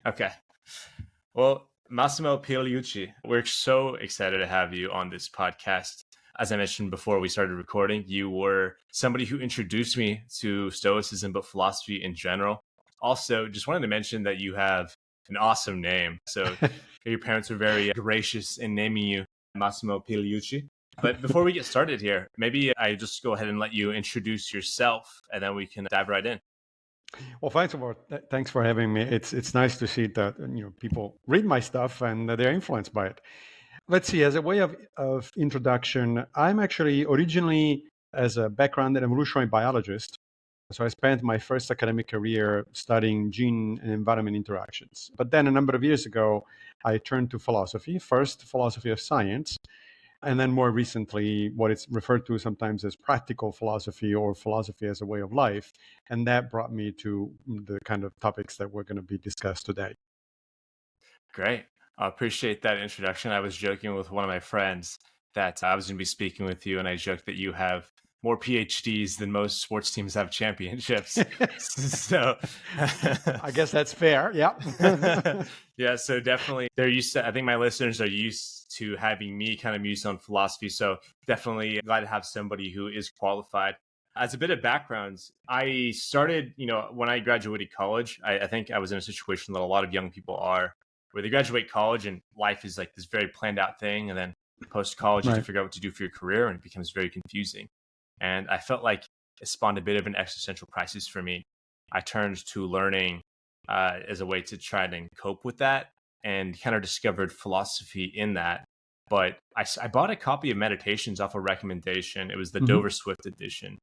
Okay. Well, Massimo Pigliucci, we're so excited to have you on this podcast. As I mentioned before we started recording, you were somebody who introduced me to Stoicism, but philosophy in general. Also, just wanted to mention that you have an awesome name. So your parents were very gracious in naming you Massimo Pigliucci. But before we get started here, maybe I just go ahead and let you introduce yourself, and then we can dive right in. Well, thanks for having me. It's nice to see that people read my stuff and they're influenced by it. Let's see. As a way of introduction, I'm actually originally, as a background, an evolutionary biologist. So I spent my first academic career studying gene and environment interactions. But then a number of years ago, I turned to philosophy. First, philosophy of science, and then more recently, what it's referred to sometimes as practical philosophy or philosophy as a way of life. And that brought me to the kind of topics that we're going to be discussed today. Great. I appreciate that introduction. I was joking with one of my friends that I was going to be speaking with you, and I joked that you have more PhDs than most sports teams have championships. So I guess that's fair. Yeah. Yeah, so definitely they're used to, I think my listeners are used to having me kind of muse on philosophy. So definitely glad to have somebody who is qualified. As a bit of background, I started, when I graduated college, I think I was in a situation that a lot of young people are, where they graduate college and life is like this very planned out thing. And then post college, you have to Right. figure out what to do for your career, and it becomes very confusing. And I felt like it spawned a bit of an existential crisis for me. I turned to learning as a way to try and cope with that, and kind of discovered philosophy in that. But I bought a copy of Meditations off a recommendation. It was the Mhm. Dover Swift edition,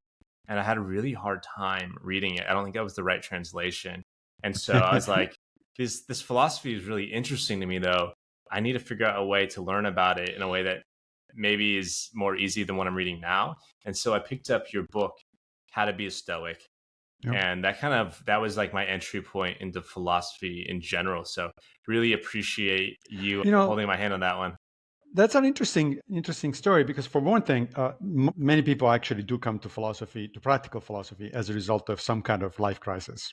and I had a really hard time reading it. I don't think that was the right translation. And so I was like, this philosophy is really interesting to me, though. I need to figure out a way to learn about it in a way that maybe is more easy than what I'm reading now. And so I picked up your book, How to Be a Stoic. Yep. And that was like my entry point into philosophy in general. So really appreciate you You know, holding my hand on that one. that's an interesting story because, for one thing, many people actually do come to philosophy, to practical philosophy, as a result of some kind of life crisis,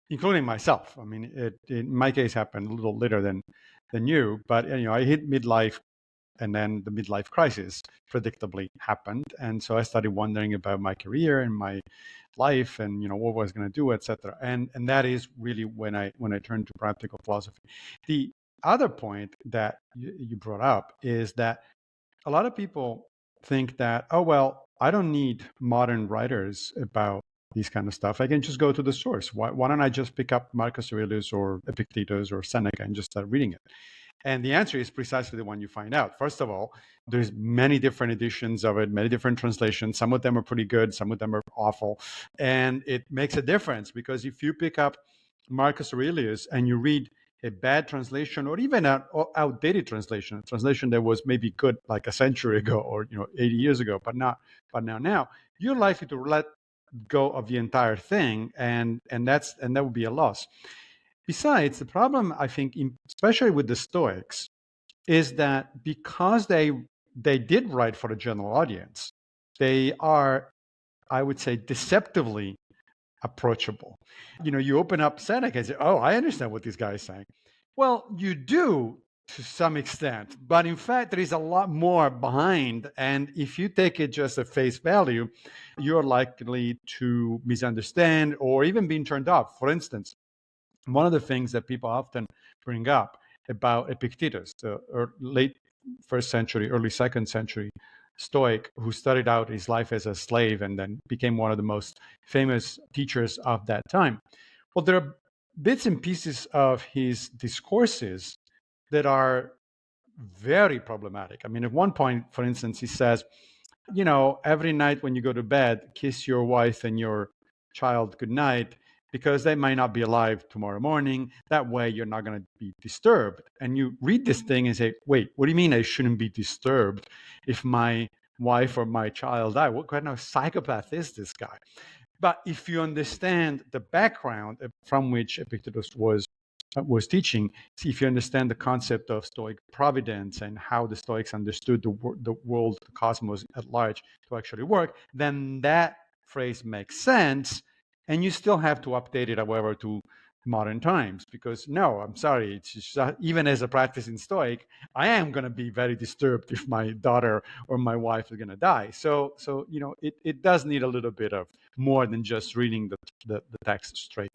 including myself. I mean, it in my case happened a little later than you, but I hit midlife, and then the midlife crisis predictably happened, and so I started wondering about my career and my life, and what I was going to do, etc. And that is really when I turned to practical philosophy. The other point that you brought up is that a lot of people think that, oh well, I don't need modern writers about these kind of stuff. I can just go to the source. Why don't I just pick up Marcus Aurelius or Epictetus or Seneca and just start reading it? And the answer is precisely the one you find out. First of all, there's many different editions of it, many different translations. Some of them are pretty good, some of them are awful. And it makes a difference because if you pick up Marcus Aurelius and you read a bad translation or even an outdated translation, a translation that was maybe good like a century ago or 80 years ago, but now, you're likely to let go of the entire thing, and that would be a loss. Besides, the problem, I think, especially with the Stoics, is that because they did write for the general audience, they are, I would say, deceptively approachable. You open up Seneca and say, "Oh, I understand what this guy is saying." Well, you do to some extent, but in fact, there is a lot more behind. And if you take it just at face value, you're likely to misunderstand or even being turned off. For instance, one of the things that people often bring up about Epictetus, the late first century, early second century Stoic, who started out his life as a slave and then became one of the most famous teachers of that time. Well, there are bits and pieces of his discourses that are very problematic. I mean, at one point, for instance, he says, every night when you go to bed, kiss your wife and your child goodnight because they might not be alive tomorrow morning. That way, you're not going to be disturbed. And you read this thing and say, wait, what do you mean I shouldn't be disturbed if my wife or my child die? What kind of psychopath is this guy? But if you understand the background from which Epictetus was teaching, see if you understand the concept of Stoic providence and how the Stoics understood the world, the cosmos at large to actually work, then that phrase makes sense. And you still have to update it, however, to modern times, because no, I'm sorry, it's just, even as a practicing Stoic, I am going to be very disturbed if my daughter or my wife is going to die. So it does need a little bit of more than just reading the text straight.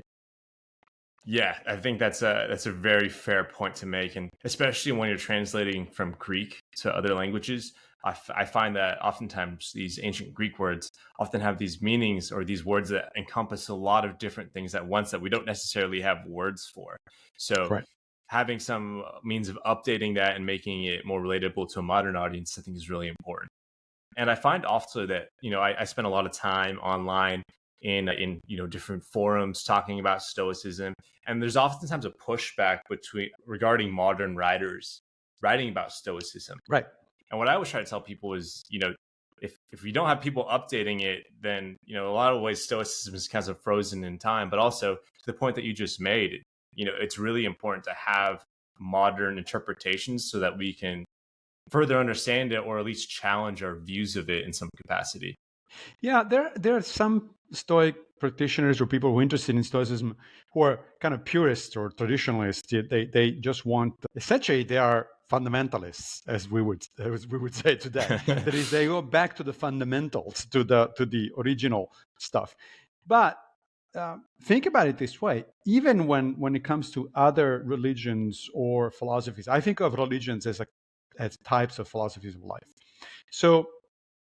Yeah, I think that's a very fair point to make, and especially when you're translating from Greek to other languages, I find that oftentimes these ancient Greek words often have these meanings or these words that encompass a lot of different things at once that we don't necessarily have words for. So Right. having some means of updating that and making it more relatable to a modern audience, I think is really important. And I find also that I spend a lot of time online in different forums talking about Stoicism, and there's oftentimes a pushback between regarding modern writers writing about Stoicism. Right. And what I always try to tell people is, if you don't have people updating it, then a lot of ways Stoicism is kind of frozen in time. But also to the point that you just made, it's really important to have modern interpretations so that we can further understand it or at least challenge our views of it in some capacity. Yeah, there are some Stoic practitioners or people who are interested in Stoicism who are kind of purists or traditionalists. They just want, essentially they are fundamentalists, as we would say today. That is, they go back to the fundamentals, to the original stuff. But think about it this way: even when it comes to other religions or philosophies, I think of religions as types of philosophies of life. So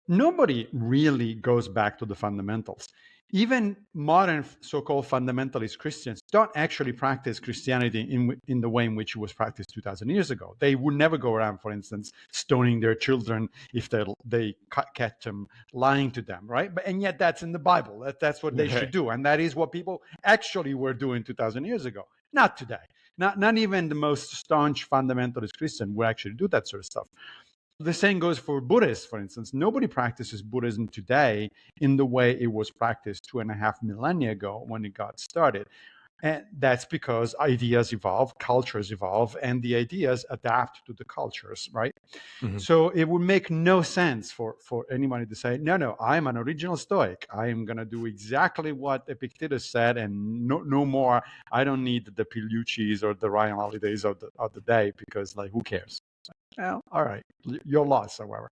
nobody really goes back to the fundamentals. Even modern so-called fundamentalist Christians don't actually practice Christianity in the way in which it was practiced 2,000 years ago. They would never go around, for instance, stoning their children if they catch them lying to them, right? And yet that's in the Bible. That's what they should do. And that is what people actually were doing 2,000 years ago. Not today. Not even the most staunch fundamentalist Christian would actually do that sort of stuff. The same goes for Buddhists, for instance. Nobody practices Buddhism today in the way it was practiced 2.5 millennia ago when it got started. And that's because ideas evolve, cultures evolve, and the ideas adapt to the cultures, right? Mhm. So it would make no sense for anybody to say, no, I'm an original Stoic. I am going to do exactly what Epictetus said and no more. I don't need the Pigliuccis or the Ryan Holidays of the day, because who cares? Well, all right. Your loss, however.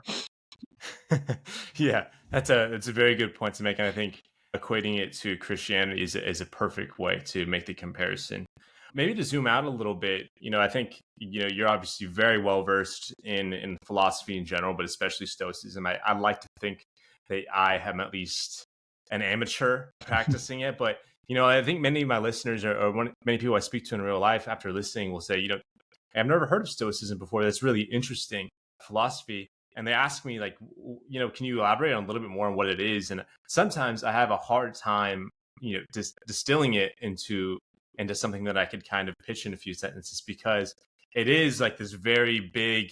Yeah, that's a very good point to make, and I think equating it to Christianity is a perfect way to make the comparison. Maybe to zoom out a little bit, I think you're obviously very well versed in philosophy in general, but especially Stoicism. I like to think that I am at least an amateur practicing it, but I think many of my listeners many people I speak to in real life after listening will say, I've never heard of Stoicism before. That's really interesting philosophy. And they ask me, like, can you elaborate on a little bit more on what it is? And sometimes I have a hard time, just distilling it into something that I could kind of pitch in a few sentences, because it is like this very big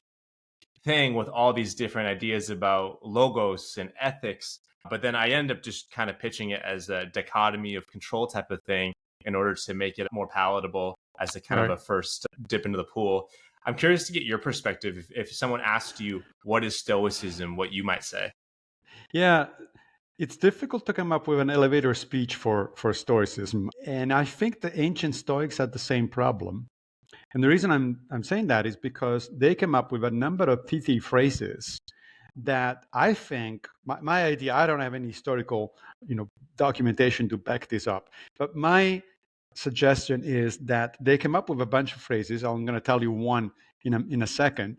thing with all these different ideas about logos and ethics. But then I end up just kind of pitching it as a dichotomy of control type of thing in order to make it more palatable as a kind of Right. a first dip into the pool. I'm curious to get your perspective. If someone asked you, what is Stoicism, what you might say? Yeah, it's difficult to come up with an elevator speech for Stoicism. And I think the ancient Stoics had the same problem. And the reason I'm saying that is because they came up with a number of pithy phrases that I think, my idea, I don't have any historical documentation to back this up, but my suggestion is that they came up with a bunch of phrases. I'm going to tell you one in a second,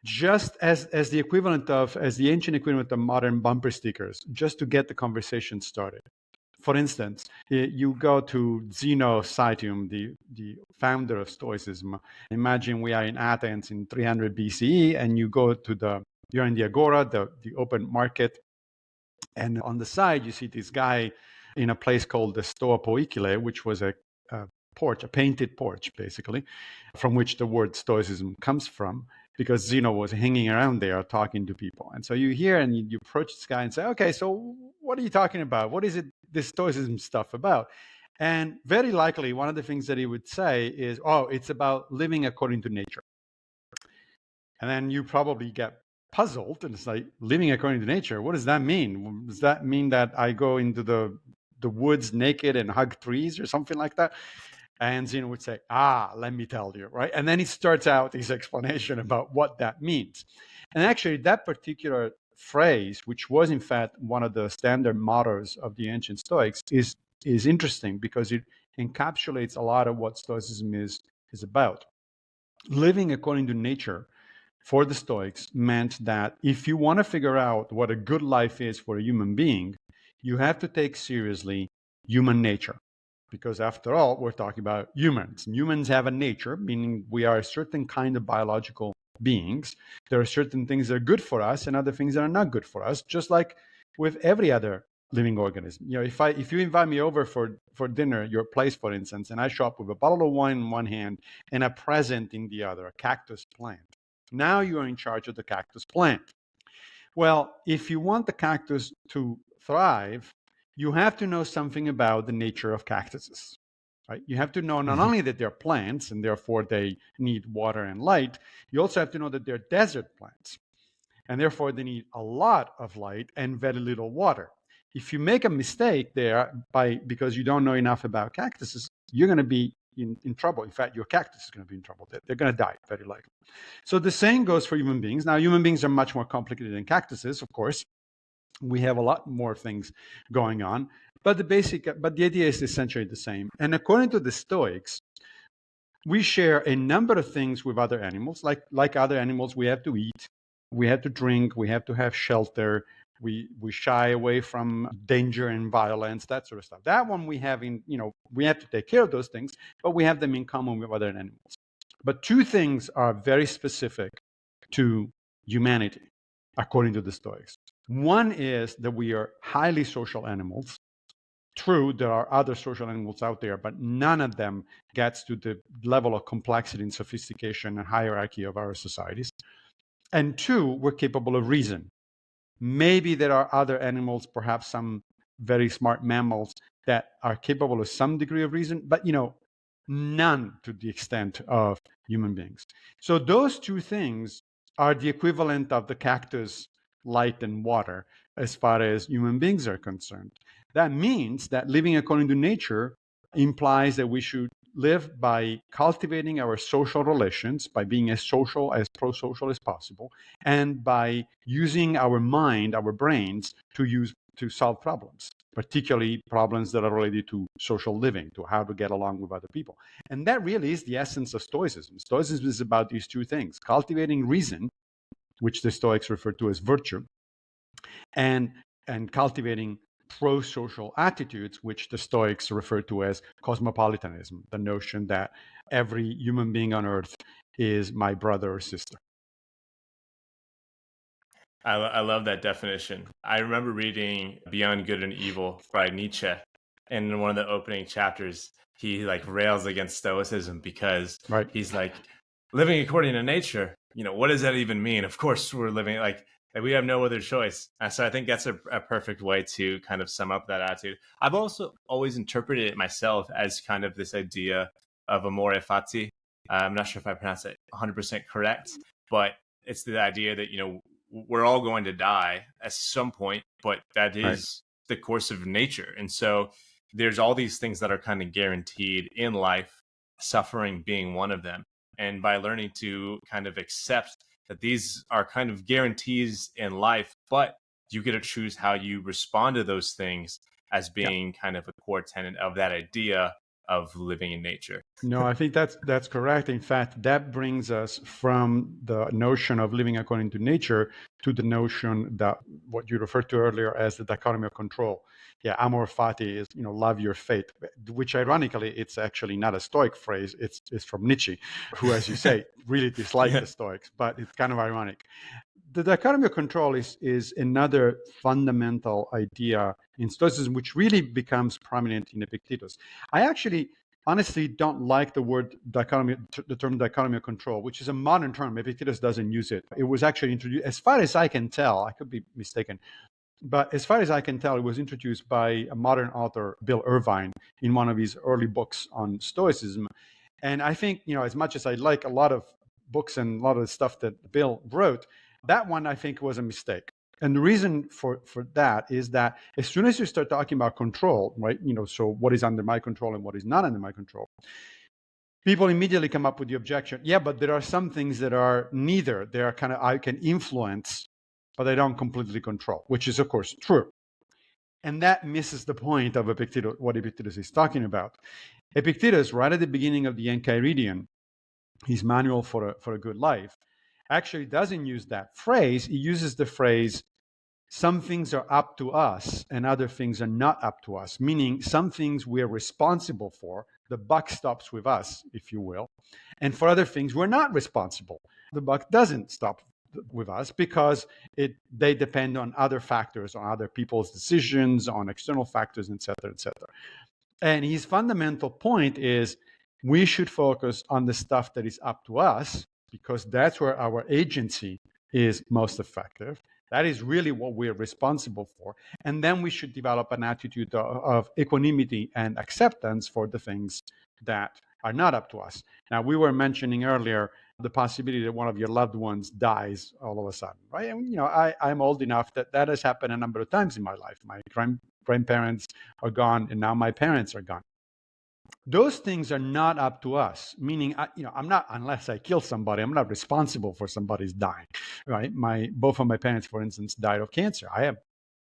just as the equivalent of, as the ancient equivalent of modern bumper stickers, just to get the conversation started. For instance, you go to Zeno of Citium, the founder of Stoicism. Imagine we are in Athens in 300 BCE, and you're in the agora, the open market, and on the side you see this guy in a place called the Stoa Poikile, which was a porch, a painted porch, basically, from which the word Stoicism comes from, because Zeno was hanging around there talking to people. And so you hear and you approach this guy and say, okay, so what are you talking about? What is it, this Stoicism stuff about? And very likely one of the things that he would say is, oh, it's about living according to nature. And then you probably get puzzled, and it's like, living according to nature, what does that mean? Does that mean that I go into the the woods naked and hug trees or something like that. And Zeno would say, let me tell you, right? And then he starts out his explanation about what that means. And actually, that particular phrase, which was in fact one of the standard mottos of the ancient Stoics, is interesting because it encapsulates a lot of what Stoicism is about. Living according to nature for the Stoics meant that if you want to figure out what a good life is for a human being, you have to take seriously human nature. Because after all, we're talking about humans. Humans have a nature, meaning we are a certain kind of biological beings. There are certain things that are good for us and other things that are not good for us, just like with every other living organism. If you invite me over for dinner, your place, for instance, and I show up with a bottle of wine in one hand and a present in the other, a cactus plant. Now you are in charge of the cactus plant. Well, if you want the cactus to thrive, you have to know something about the nature of cactuses. Right? You have to know not only that they're plants and therefore they need water and light, you also have to know that they're desert plants. And therefore they need a lot of light and very little water. If you make a mistake there because you don't know enough about cactuses, you're going to be in trouble. In fact, your cactus is going to be in trouble. They're going to die, very likely. So the same goes for human beings. Now, human beings are much more complicated than cactuses, of course. We have a lot more things going on, but the idea is essentially the same. And according to the Stoics, we share a number of things with other animals. Like other animals, we have to eat, we have to drink, we have to have shelter. We shy away from danger and violence, that sort of stuff. That one we have we have to take care of those things, but we have them in common with other animals. But two things are very specific to humanity, according to the Stoics. One is that we are highly social animals. True, there are other social animals out there, but none of them gets to the level of complexity and sophistication and hierarchy of our societies. And two, we're capable of reason. Maybe there are other animals, perhaps some very smart mammals that are capable of some degree of reason, but none to the extent of human beings. So those two things are the equivalent of the cactus, light and water, as far as human beings are concerned. That means that living according to nature implies that we should live by cultivating our social relations, by being as social, as pro-social as possible, and by using our mind, our brains, to solve problems, particularly problems that are related to social living, to how to get along with other people. And that really is the essence of Stoicism. Stoicism is about these two things: cultivating reason, which the Stoics refer to as virtue, and cultivating pro-social attitudes, which the Stoics refer to as cosmopolitanism, the notion that every human being on earth is my brother or sister. I love that definition. I remember reading Beyond Good and Evil by Nietzsche. And in one of the opening chapters, he rails against Stoicism because he's living according to nature. What does that even mean? Of course, we're living we have no other choice. And so I think that's a perfect way to kind of sum up that attitude. I've also always interpreted it myself as kind of this idea of amore fati. I'm not sure if I pronounced it 100% correct, but it's the idea that, we're all going to die at some point, but that is the course of nature. And so there's all these things that are kind of guaranteed in life, suffering being one of them. And by learning to kind of accept that these are kind of guarantees in life, but you get to choose how you respond to those things as being kind of a core tenet of that idea of living in nature. No, I think that's correct. In fact, that brings us from the notion of living according to nature to the notion that what you referred to earlier as the dichotomy of control. Yeah, amor fati is, love your fate, which ironically, it's actually not a Stoic phrase. It's from Nietzsche, who, as you say, really disliked the Stoics, but it's kind of ironic. The dichotomy of control is another fundamental idea in Stoicism, which really becomes prominent in Epictetus. I actually honestly don't like the term dichotomy of control, which is a modern term. Epictetus doesn't use it. It was actually introduced, as far as I can tell, I could be mistaken, but as far as I can tell, it was introduced by a modern author, Bill Irvine, in one of his early books on Stoicism. And I think, as much as I like a lot of books and a lot of the stuff that Bill wrote, that one I think was a mistake. And the reason for that is that as soon as you start talking about control, right, so what is under my control and what is not under my control, people immediately come up with the objection, yeah, but there are some things that are neither. They are kind of, I can influence, but I don't completely control, which is, of course, true. And that misses the point of Epictetus, what Epictetus is talking about. Epictetus, right at the beginning of the Enchiridion, his manual for a good life, actually doesn't use that phrase. He uses the phrase, some things are up to us and other things are not up to us, meaning some things we're responsible for. The buck stops with us, if you will. And for other things, we're not responsible. The buck doesn't stop with us because they depend on other factors, on other people's decisions, on external factors, et cetera, et cetera. And his fundamental point is we should focus on the stuff that is up to us because that's where our agency is most effective. That is really what we're responsible for. And then we should develop an attitude of equanimity and acceptance for the things that are not up to us. Now, we were mentioning earlier the possibility that one of your loved ones dies all of a sudden, right? And, I'm old enough that has happened a number of times in my life. My grandparents are gone, and now my parents are gone. Those things are not up to us, meaning, I'm not, unless I kill somebody, I'm not responsible for somebody's dying, right? Both of my parents, for instance, died of cancer. I have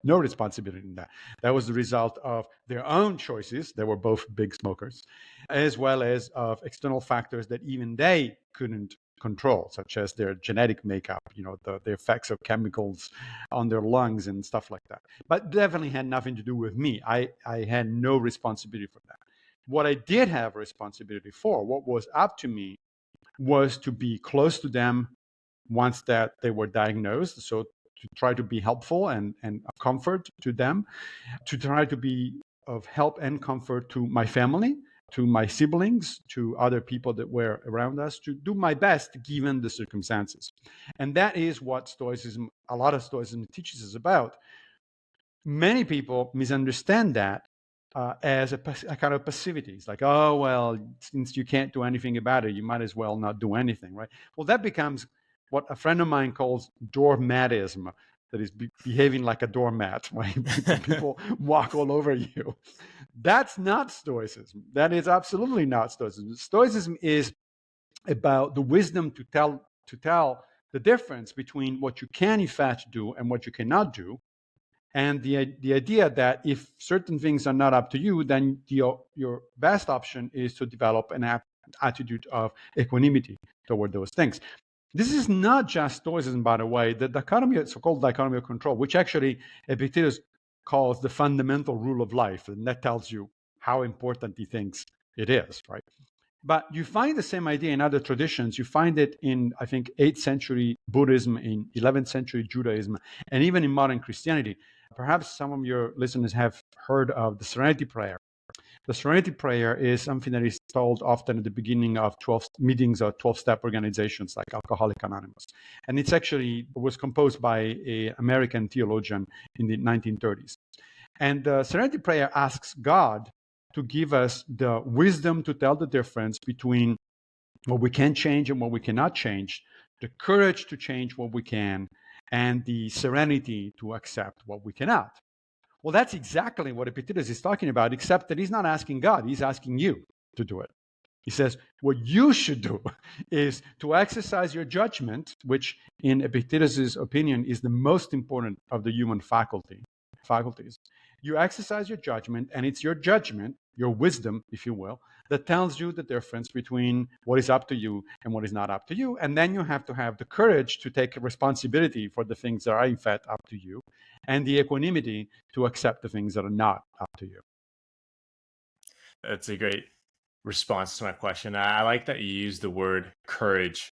no responsibility in that. That was the result of their own choices. They were both big smokers, as well as of external factors that even they couldn't control, such as their genetic makeup, the effects of chemicals on their lungs and stuff like that. But definitely had nothing to do with me. I had no responsibility for that. What I did have responsibility for, what was up to me, was to be close to them once that they were diagnosed. So to try to be helpful and of comfort to them, to try to be of help and comfort to my family, to my siblings, to other people that were around us, to do my best given the circumstances. And that is what a lot of Stoicism teaches us about. Many people misunderstand that as a kind of passivity. It's like, oh, well, since you can't do anything about it, you might as well not do anything, right? Well, that becomes what a friend of mine calls doormatism, that is behaving like a doormat, right? People walk all over you. That's not Stoicism. That is absolutely not Stoicism. Stoicism is about the wisdom to tell the difference between what you can in fact do and what you cannot do. And the idea that if certain things are not up to you, then your best option is to develop an attitude of equanimity toward those things. This is not just Stoicism, by the way. The dichotomy, so-called dichotomy of control, which actually Epictetus calls the fundamental rule of life, and that tells you how important he thinks it is, right? But you find the same idea in other traditions. You find it in, I think, 8th century Buddhism, in 11th century Judaism, and even in modern Christianity. Perhaps some of your listeners have heard of the Serenity Prayer. The Serenity Prayer is something that is told often at the beginning of 12 meetings or 12-step organizations like Alcoholics Anonymous. And it was composed by an American theologian in the 1930s. And the Serenity Prayer asks God to give us the wisdom to tell the difference between what we can change and what we cannot change, the courage to change what we can, and the serenity to accept what we cannot. Well, that's exactly what Epictetus is talking about, except that he's not asking God, he's asking you to do it. He says, what you should do is to exercise your judgment, which in Epictetus's opinion is the most important of the human faculties. You exercise your judgment, and it's your judgment, your wisdom, if you will, that tells you the difference between what is up to you and what is not up to you. And then you have to have the courage to take responsibility for the things that are in fact up to you, and the equanimity to accept the things that are not up to you. That's a great response to my question. I like that you use the word courage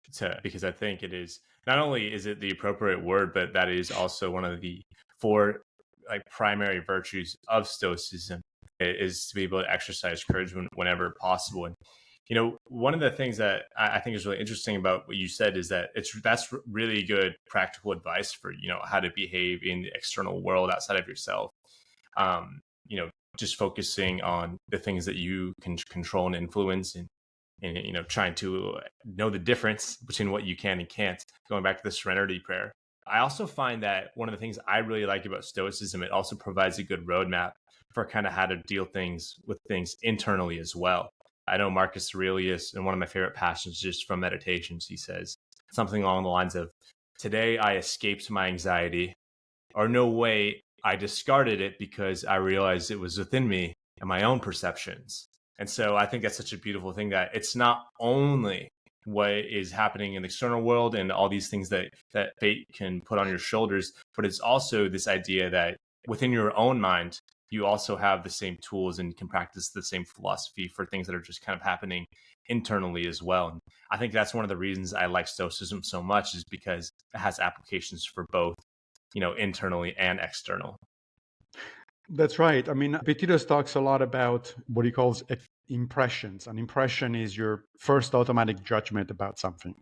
because I think it is, not only is it the appropriate word, but that is also one of the four primary virtues of Stoicism, is to be able to exercise courage whenever possible. And one of the things that I think is really interesting about what you said is that that's really good practical advice for how to behave in the external world outside of yourself. Just focusing on the things that you can control and influence, and trying to know the difference between what you can and can't. Going back to the Serenity Prayer, I also find that one of the things I really like about Stoicism, it also provides a good roadmap for kind of how to deal with things internally as well. I know Marcus Aurelius, in one of my favorite passages from Meditations, he says something along the lines of, "Today I escaped my anxiety, or no way, I discarded it because I realized it was within me and my own perceptions." And so I think that's such a beautiful thing, that it's not only what is happening in the external world and all these things that fate can put on your shoulders, but it's also this idea that within your own mind, you also have the same tools and can practice the same philosophy for things that are just kind of happening internally as well. And I think that's one of the reasons I like Stoicism so much, is because it has applications for both, internally and external. That's right. I mean, Epictetus talks a lot about what he calls impressions. An impression is your first automatic judgment about something.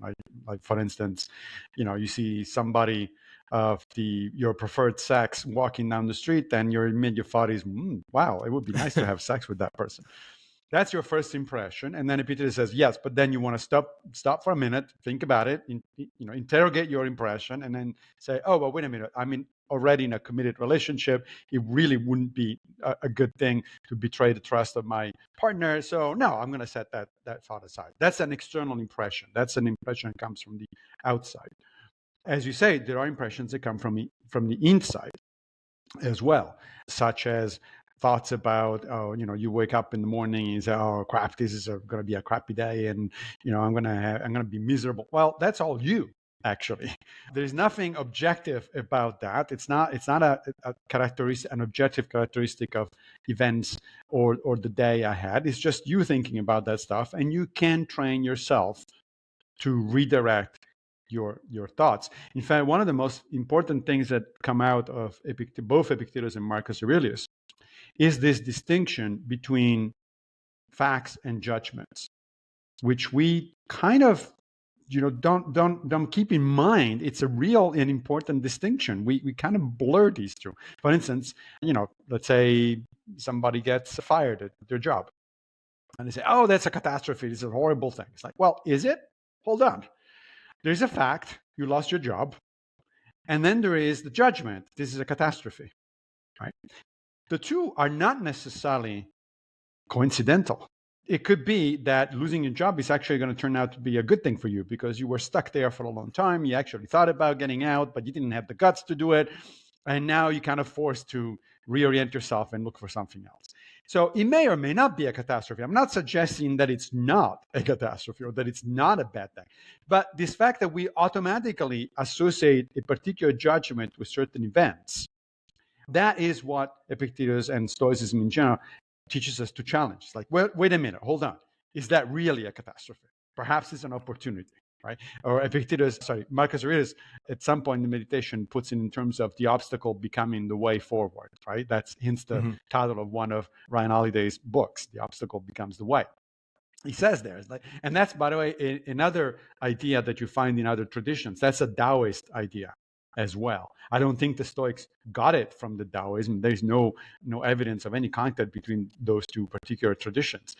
Like for instance, you see somebody of your preferred sex walking down the street, and your immediate thought is, wow, it would be nice to have sex with that person. That's your first impression. And then Epictetus says, yes, but then you want to stop for a minute, think about it, interrogate your impression, and then say, oh, well, wait a minute. Already in a committed relationship. It really wouldn't be a good thing to betray the trust of my partner. So no, I'm going to set that thought aside. That's an external impression. That's an impression that comes from the outside. As you say, there are impressions that come from the inside as well, such as thoughts about, you wake up in the morning and you say, oh crap, this is going to be a crappy day, and I'm going to be miserable. Well, that's all you. Actually, there's nothing objective about that. It's not a characteristic, an objective characteristic of events or the day ahead. It's just you thinking about that stuff, and you can train yourself to redirect your thoughts. In fact, one of the most important things that come out of both Epictetus and Marcus Aurelius is this distinction between facts and judgments, which we kind of don't keep in mind. It's a real and important distinction. We kind of blur these two. For instance, let's say somebody gets fired at their job, and they say, oh, that's a catastrophe, it's a horrible thing. It's like, well, is it? Hold on. There's a fact, you lost your job, and then there is the judgment, this is a catastrophe, right? The two are not necessarily coincidental. It could be that losing your job is actually going to turn out to be a good thing for you, because you were stuck there for a long time. You actually thought about getting out, but you didn't have the guts to do it. And now you're kind of forced to reorient yourself and look for something else. So it may or may not be a catastrophe. I'm not suggesting that it's not a catastrophe or that it's not a bad thing. But this fact that we automatically associate a particular judgment with certain events, that is what Epictetus and Stoicism in general teaches us to challenge. It's like, well, wait a minute, hold on. Is that really a catastrophe? Perhaps it's an opportunity, right? Or Marcus Aurelius, at some point in the meditation, puts it in terms of the obstacle becoming the way forward, right? That's hence the title of one of Ryan Holiday's books, The Obstacle Becomes the Way. He says there, and that's, by the way, another idea that you find in other traditions. That's a Taoist idea as well. I don't think the Stoics got it from the Taoism. There's no evidence of any contact between those two particular traditions.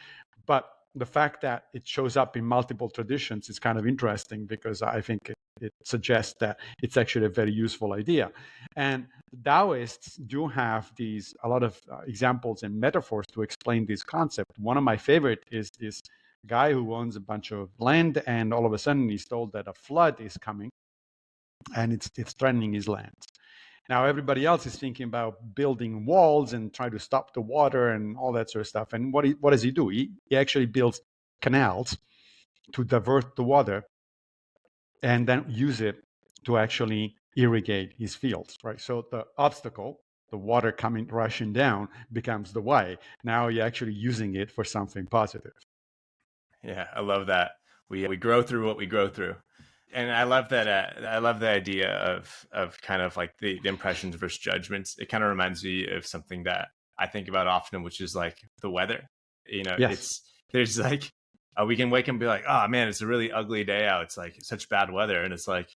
But the fact that it shows up in multiple traditions is kind of interesting, because I think it suggests that it's actually a very useful idea. And Taoists do have a lot of examples and metaphors to explain this concept. One of my favorite is this guy who owns a bunch of land, and all of a sudden he's told that a flood is coming, and it's threatening his land. Now everybody else is thinking about building walls and trying to stop the water and all that sort of stuff. And what does he do? He actually builds canals to divert the water and then use it to actually irrigate his fields, right? So the obstacle, the water rushing down, becomes the way. Now you're actually using it for something positive. Yeah, I love that. We grow through what we grow through. And I love that. I love the idea of kind of like the impressions versus judgments. It kind of reminds me of something that I think about often, which is like the weather. Yes. There's like, we can wake up and be like, oh man, it's a really ugly day out. It's like such bad weather, and it's like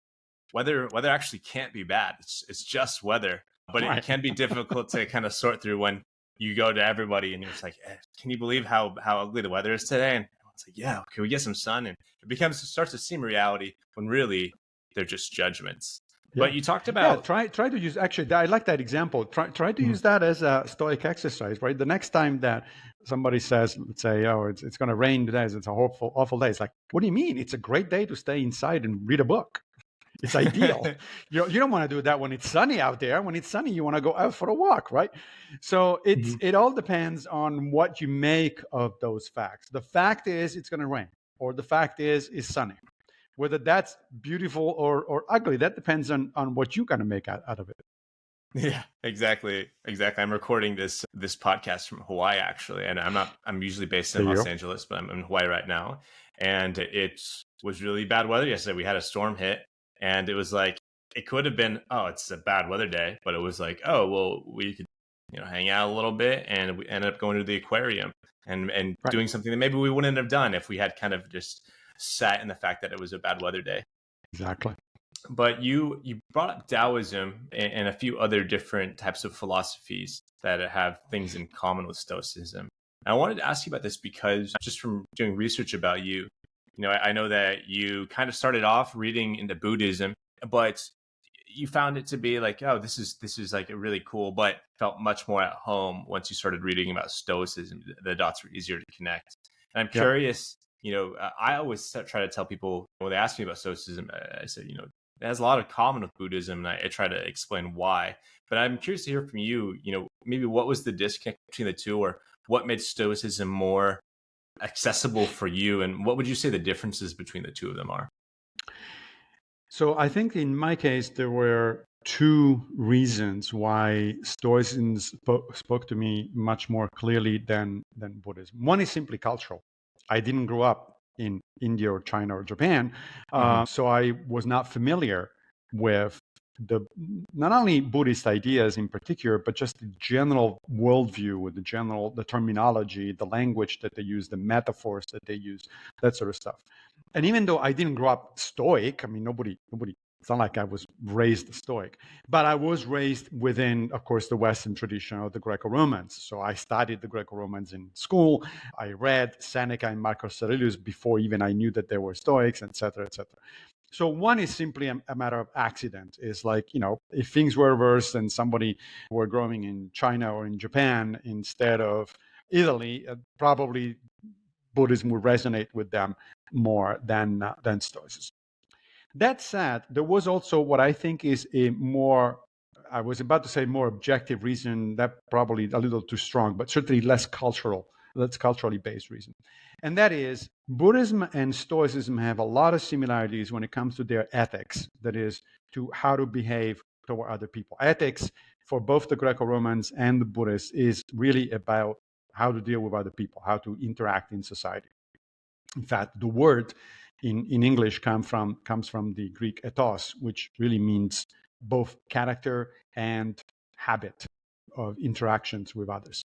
weather actually can't be bad. It's just weather, but it can be difficult to kind of sort through when you go to everybody and you're just like, can you believe how ugly the weather is today? And it's like, yeah, can we get some sun? And it starts to seem reality when really they're just judgments. But you talked Yeah, about try to use, actually, I like that example. Try to use that as a Stoic exercise, right? The next time that somebody says, let's say, oh, it's going to rain today, it's a awful day. It's like, what do you mean? It's a great day to stay inside and read a book. It's ideal. You don't want to do that when it's sunny out there. When it's sunny, you want to go out for a walk, right? So it all depends on what you make of those facts. The fact is it's going to rain, or the fact is it's sunny. Whether that's beautiful or ugly, that depends on what you're going to make out of it. Yeah, exactly. I'm recording this podcast from Hawaii, actually, and I'm usually based in Los Angeles, but I'm in Hawaii right now. And it was really bad weather yesterday. We had a storm hit, and it was like, it could have been, oh, it's a bad weather day, but it was like, oh, well, we could, hang out a little bit, and we ended up going to the aquarium and Right. doing something that maybe we wouldn't have done if we had kind of just sat in the fact that it was a bad weather day. Exactly. But you brought up Taoism and a few other different types of philosophies that have things in common with Stoicism. And I wanted to ask you about this because just from doing research about you, I know that you kind of started off reading into Buddhism, but you found it to be like, oh, this is like a really cool, but felt much more at home once you started reading about Stoicism. The dots were easier to connect. And I'm curious, I always try to tell people when they ask me about Stoicism, I said, it has a lot of common with Buddhism, and I try to explain why. But I'm curious to hear from you, maybe what was the disconnect between the two, or what made Stoicism more accessible for you, and what would you say the differences between the two of them are? So I think in my case, there were two reasons why Stoicism spoke to me much more clearly than Buddhism. One is simply cultural. I didn't grow up in India or China or Japan, so I was not familiar with not only Buddhist ideas in particular, but just the general worldview, with the terminology, the language that they use, the metaphors that they use, that sort of stuff. And even though I didn't grow up Stoic, I mean, nobody. It's not like I was raised Stoic, but I was raised within, of course, the Western tradition of the Greco-Romans. So I studied the Greco-Romans in school. I read Seneca and Marcus Aurelius before even I knew that they were Stoics, etc., etc. So one is simply a matter of accident. It's like, if things were reversed and somebody were growing in China or in Japan instead of Italy, probably Buddhism would resonate with them more than Stoicism. That said, there was also what I think is I was about to say more objective reason, that probably a little too strong, but certainly less culturally based reason. And that is, Buddhism and Stoicism have a lot of similarities when it comes to their ethics, that is, to how to behave toward other people. Ethics for both the Greco-Romans and the Buddhists is really about how to deal with other people, how to interact in society. In fact, the word in English comes from the Greek ethos, which really means both character and habit of interactions with others.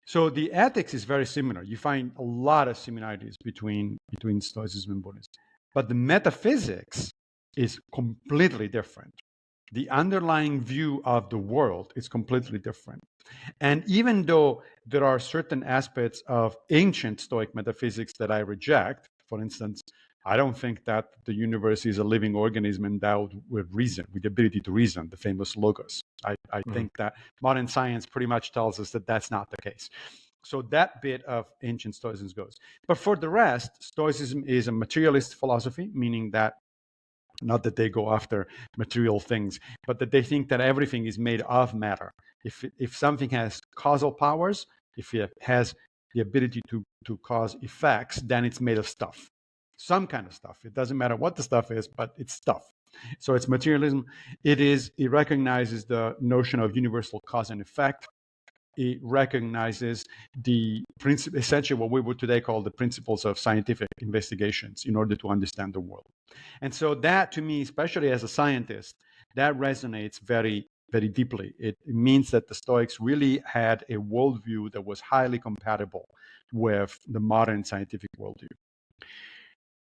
So the ethics is very similar. You find a lot of similarities between Stoicism and Buddhism. But the metaphysics is completely different. The underlying view of the world is completely different. And even though there are certain aspects of ancient Stoic metaphysics that I reject, for instance, I don't think that the universe is a living organism endowed with reason, with the ability to reason, the famous logos. I think that modern science pretty much tells us that that's not the case. So that bit of ancient Stoicism goes. But for the rest, Stoicism is a materialist philosophy, meaning that not that they go after material things, but that they think that everything is made of matter. If something has causal powers, if it has the ability to cause effects, then it's made of stuff, some kind of stuff. It doesn't matter what the stuff is, but it's stuff. So it's materialism. It recognizes the notion of universal cause and effect. It recognizes the principle, essentially what we would today call the principles of scientific investigations in order to understand the world. And so that, to me, especially as a scientist, that resonates very, very deeply. It means that the Stoics really had a worldview that was highly compatible with the modern scientific worldview.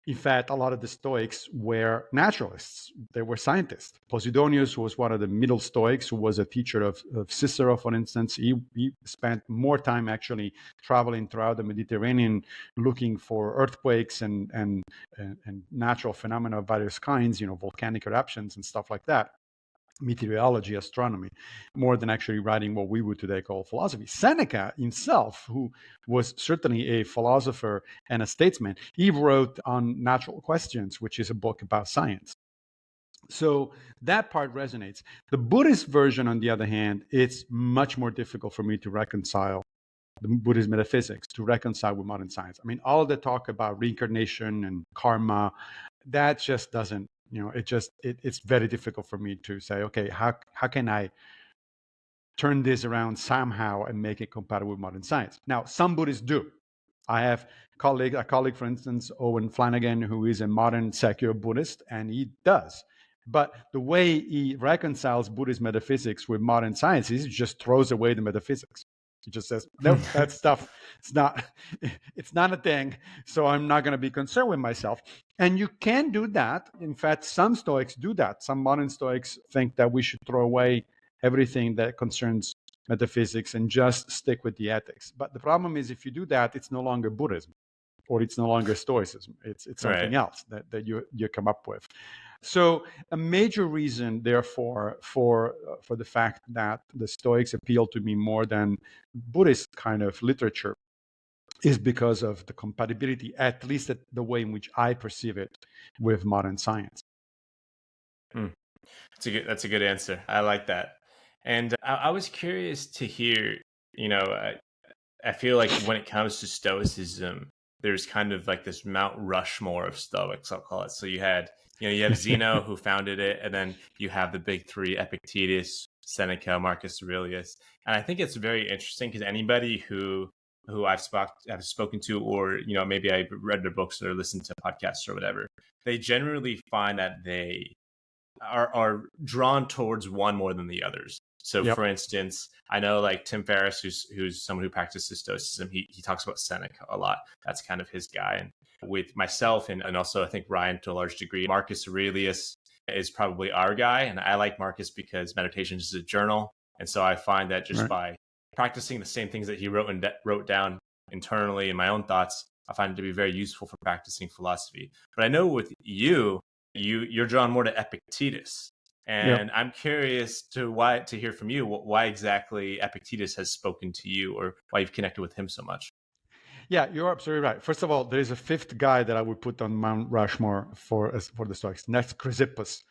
In fact, a lot of the Stoics were naturalists. They were scientists. Posidonius was one of the middle Stoics who was a teacher of Cicero, for instance. He spent more time actually traveling throughout the Mediterranean looking for earthquakes and natural phenomena of various kinds, volcanic eruptions and stuff like that. Meteorology, astronomy, more than actually writing what we would today call philosophy. Seneca himself, who was certainly a philosopher and a statesman, he wrote on Natural Questions, which is a book about science. So that part resonates. The Buddhist version, on the other hand, it's much more difficult for me to reconcile the Buddhist metaphysics, to reconcile with modern science. I mean, all the talk about reincarnation and karma, that just doesn't, it's very difficult for me to say, okay, how can I turn this around somehow and make it compatible with modern science? Now, some Buddhists do. I have a colleague, for instance, Owen Flanagan, who is a modern secular Buddhist, and he does. But the way he reconciles Buddhist metaphysics with modern science is he just throws away the metaphysics. He just says, nope, that stuff, it's not a thing. So I'm not going to be concerned with myself. And you can do that. In fact, some Stoics do that. Some modern Stoics think that we should throw away everything that concerns metaphysics and just stick with the ethics. But the problem is, if you do that, it's no longer Buddhism, or it's no longer Stoicism. It's something else that you come up with. So a major reason, therefore, for the fact that the Stoics appeal to me more than Buddhist kind of literature is because of the compatibility, at least the way in which I perceive it, with modern science. That's a good answer. I like that. And I was curious to hear, I feel like when it comes to Stoicism, there's kind of like this Mount Rushmore of Stoics, I'll call it. So you have Zeno who founded it, and then you have the big three: Epictetus, Seneca, Marcus Aurelius. And I think it's very interesting because anybody who I've spoken to, or maybe I've read their books or listened to podcasts or whatever, they generally find that they are drawn towards one more than the others. So, for instance, I know like Tim Ferriss, who's someone who practices Stoicism, he talks about Seneca a lot. That's kind of his guy. And with myself and also I think Ryan to a large degree, Marcus Aurelius is probably our guy. And I like Marcus because meditation is a journal. And so I find that just by practicing the same things that he wrote down internally in my own thoughts, I find it to be very useful for practicing philosophy. But I know with you're drawn more to Epictetus. And I'm curious to hear from you why exactly Epictetus has spoken to you, or why you've connected with him so much. Yeah, you're absolutely right. First of all, there is a fifth guy that I would put on Mount Rushmore for the Stoics. That's Chrysippus.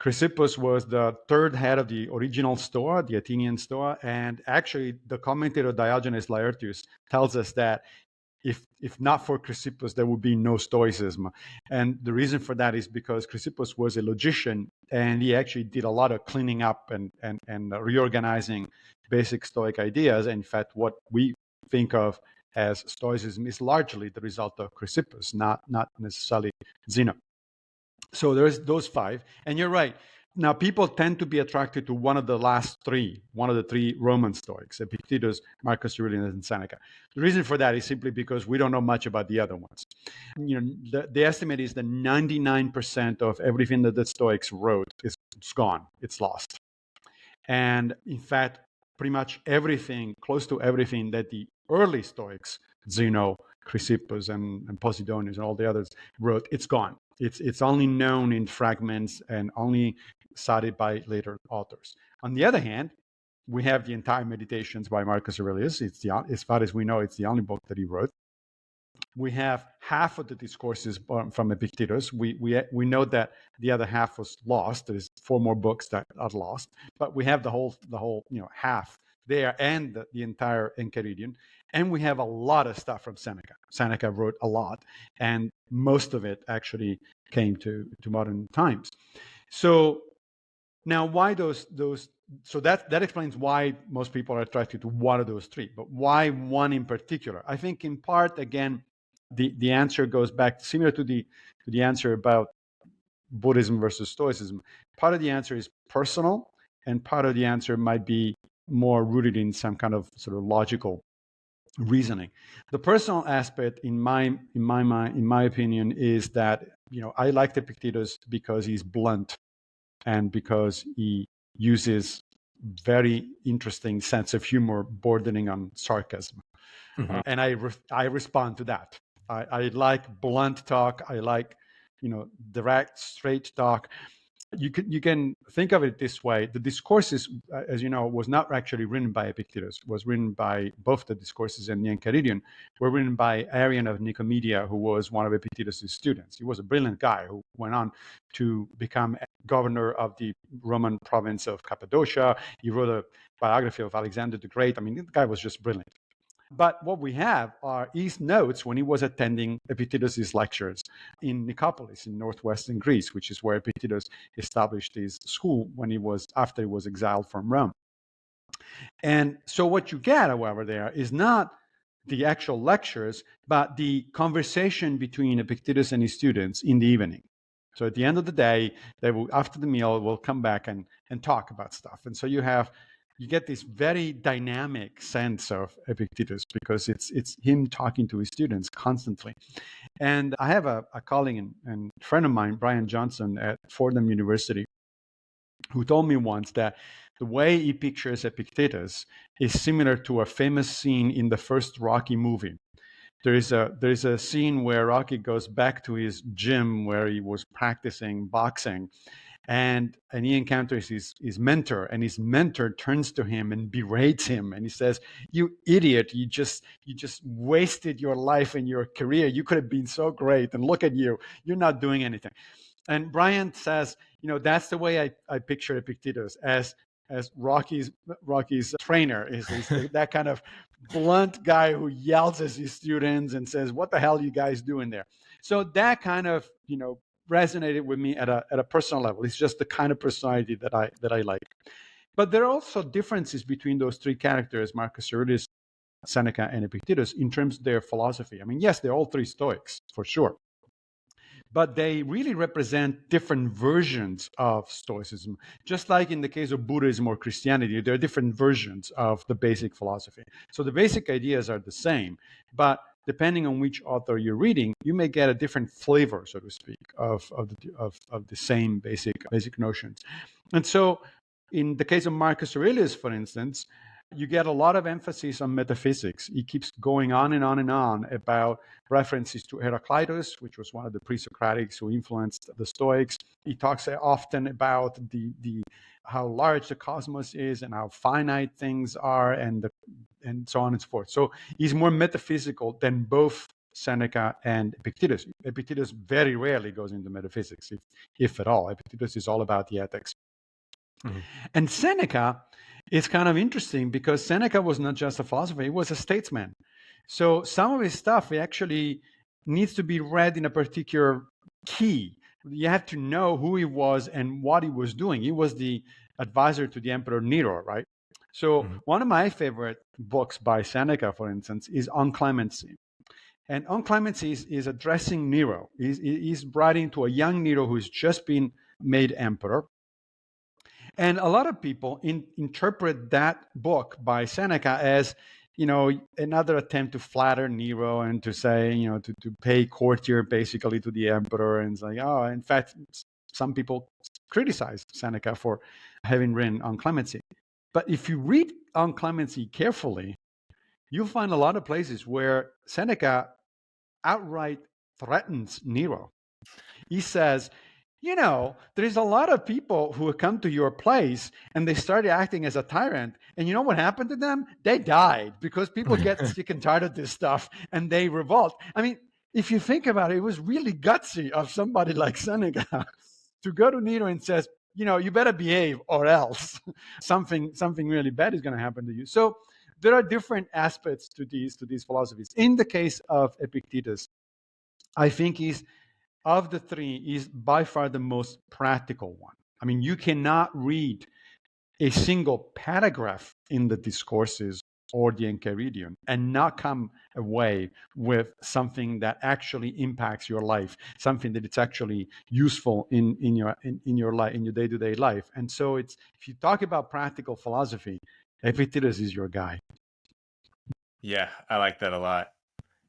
Chrysippus was the third head of the original Stoa, the Athenian Stoa, and actually the commentator Diogenes Laertius tells us that if not for Chrysippus, there would be no Stoicism. And the reason for that is because Chrysippus was a logician, and he actually did a lot of cleaning up and reorganizing basic Stoic ideas. And in fact, what we think of as Stoicism is largely the result of Chrysippus, not necessarily Zeno. So there's those five. And you're right. Now, people tend to be attracted to one of the three Roman Stoics: Epictetus, Marcus Aurelius, and Seneca. The reason for that is simply because we don't know much about the other ones. The estimate is that 99% of everything that the Stoics wrote is gone. It's lost. And in fact, pretty much everything, close to everything that the early Stoics, Zeno, Chrysippus, and Posidonius, and all the others wrote, it's gone. It's only known in fragments and only cited by later authors. On the other hand, we have the entire Meditations by Marcus Aurelius. As far as we know, it's the only book that he wrote. We have half of the discourses from Epictetus. We know that the other half was lost. There's 4 more books that are lost, but we have the whole half there, and the entire Enchiridion. And we have a lot of stuff from Seneca. Seneca wrote a lot, and most of it actually came to modern times. So now, why those? So that explains why most people are attracted to one of those three. But why one in particular? I think in part, again, the answer goes back similar to the answer about Buddhism versus Stoicism. Part of the answer is personal, and part of the answer might be more rooted in some kind of sort of logical reasoning. The personal aspect, in my opinion, is that I like Epictetus because he's blunt and because he uses very interesting sense of humor bordering on sarcasm. And I respond to that. I like blunt talk. I like direct, straight talk. You can think of it this way: the discourses, as you know, was not actually written by Epictetus. It was written by both the discourses and the Enchiridion were written by Arian of Nicomedia, who was one of Epictetus's students. He was a brilliant guy who went on to become governor of the Roman province of Cappadocia. He wrote a biography of Alexander the Great. I mean, the guy was just brilliant. But what we have are his notes when he was attending Epictetus's lectures in Nicopolis in northwestern Greece, which is where Epictetus established his school after he was exiled from Rome. And so what you get, however, there is not the actual lectures, but the conversation between Epictetus and his students in the evening. So at the end of the day, they will, after the meal, will come back and talk about stuff. And so you get this very dynamic sense of Epictetus because it's him talking to his students constantly. And I have a colleague and friend of mine, Brian Johnson at Fordham University, who told me once that the way he pictures Epictetus is similar to a famous scene in the first Rocky movie. There is a scene where Rocky goes back to his gym where he was practicing boxing, and he encounters his mentor, and his mentor turns to him and berates him, and he says, "You idiot! You just wasted your life and your career. You could have been so great, and look at you. You're not doing anything." And Brian says, that's the way I picture Epictetus as Rocky's trainer is that kind of blunt guy who yells at his students and says, "What the hell are you guys doing there?" So that kind of resonated with me at a personal level. It's just the kind of personality that I like. But there are also differences between those three characters, Marcus Aurelius, Seneca, and Epictetus, in terms of their philosophy. I mean, yes, they're all three Stoics for sure, but they really represent different versions of Stoicism. Just like in the case of Buddhism or Christianity, there are different versions of the basic philosophy. So the basic ideas are the same, but depending on which author you're reading, you may get a different flavor, so to speak, of the same basic notions. And so in the case of Marcus Aurelius, for instance, you get a lot of emphasis on metaphysics. He keeps going on and on and on about references to Heraclitus, which was one of the pre-Socratics who influenced the Stoics. He talks often about the how large the cosmos is and how finite things are, and so on and so forth. So he's more metaphysical than both Seneca and Epictetus. Epictetus very rarely goes into metaphysics, if at all. Epictetus is all about the ethics. Mm-hmm. And Seneca is kind of interesting because Seneca was not just a philosopher, he was a statesman. So some of his stuff actually needs to be read in a particular key. You have to know who he was and what he was doing. He was the advisor to the Emperor Nero, right? So one of my favorite books by Seneca, for instance, is On Clemency. And On Clemency is addressing Nero. He's writing to a young Nero who's just been made emperor. And a lot of people interpret that book by Seneca as, another attempt to flatter Nero and to say, to pay courtier basically to the emperor. And it's like, oh, in fact, some people criticize Seneca for having written On Clemency. But if you read On Clemency carefully, you'll find a lot of places where Seneca outright threatens Nero. He says, there's a lot of people who come to your place and they started acting as a tyrant. And you know what happened to them? They died because people get sick and tired of this stuff and they revolt. I mean, if you think about it, it was really gutsy of somebody like Seneca to go to Nero and says, you better behave or else something really bad is going to happen to you. So there are different aspects to these philosophies. In the case of Epictetus, I think of the three, is by far the most practical one. I mean, you cannot read a single paragraph in the discourses or the Enchiridion and not come away with something that actually impacts your life, something that it's actually useful in your life, in your day-to-day life. And so if you talk about practical philosophy, Epictetus is your guy. Yeah, I like that a lot.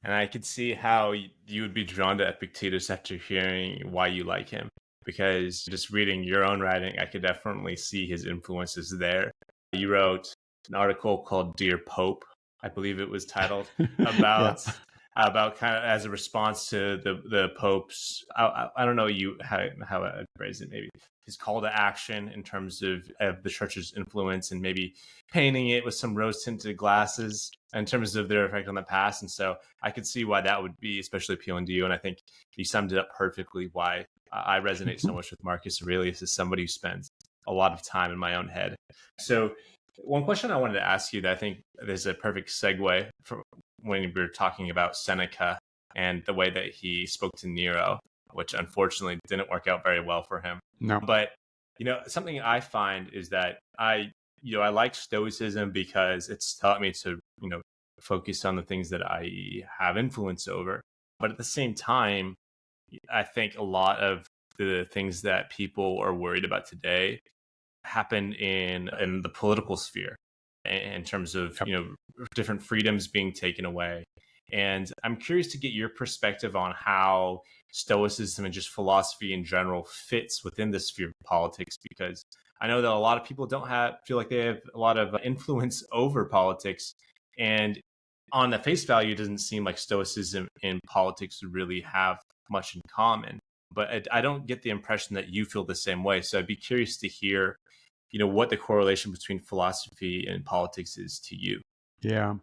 And I could see how you would be drawn to Epictetus after hearing why you like him. Because just reading your own writing, I could definitely see his influences there. You wrote an article called Dear Pope, I believe it was titled, Yeah. about kind of as a response to the Pope's, I don't know how I phrase it, maybe his call to action in terms of the church's influence, and maybe painting it with some rose tinted glasses in terms of their effect on the past. And so I could see why that would be especially appealing to you. And I think you summed it up perfectly why I resonate so much with Marcus Aurelius as somebody who spends a lot of time in my own head. So one question I wanted to ask you that I think is a perfect segue for when we were talking about Seneca and the way that he spoke to Nero, which unfortunately didn't work out very well for him. No. But something I find is that I like Stoicism because it's taught me to focus on the things that I have influence over. But at the same time, I think a lot of the things that people are worried about today happen in the political sphere in terms of Yep. different freedoms being taken away. And I'm curious to get your perspective on how Stoicism and just philosophy in general fits within the sphere of politics, because I know that a lot of people don't feel like they have a lot of influence over politics. And on the face value, it doesn't seem like Stoicism and politics really have much in common. But I don't get the impression that you feel the same way. So I'd be curious to hear, what the correlation between philosophy and politics is to you. Yeah.